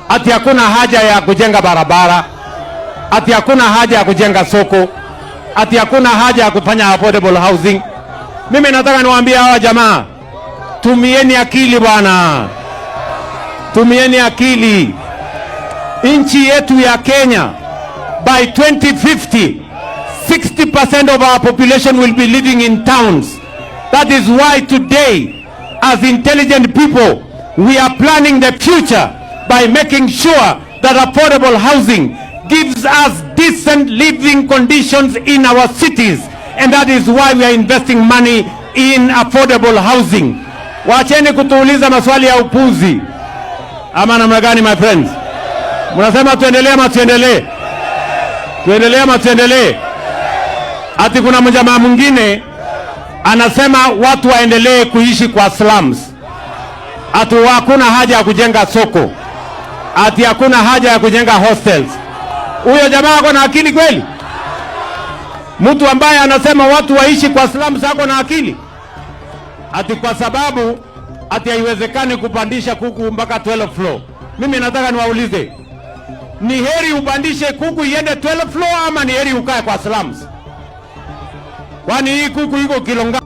ati hakuna haja ya kujenga barabara, ati hakuna haja ya kujenga soko, ati hakuna haja ya kufanya affordable housing. Mimi nataka niwaambie hawa jamaa, tumieni akili bwana, tumieni akili. Nchi yetu ya Kenya, by 2050, 60% of our population will be living in towns. That is why today, as intelligent people, we are planning the future by making sure that affordable housing gives us decent living conditions in our cities. And that is why we are investing money in affordable housing. Wacheni kutuuliza maswali ya upuzi. Ama namna gani, my friends? Mnasema tuendelee ama tuendelee? Tuendelee ama tuendelee? Ati kuna mjamaa mwingine anasema watu waendelee kuishi kwa slums. Ati hakuna haja ya kujenga soko. Ati hakuna haja ya kujenga hostels. Huyo jamaa ako na akili kweli? Mtu ambaye anasema watu waishi kwa slums ako na akili? Ati kwa sababu ati haiwezekani kupandisha kuku mpaka 12 floor. Mimi nataka niwaulize, ni heri upandishe kuku iende 12 floor ama ni heri ukae kwa slums? Kwani hii kuku iko Kilonga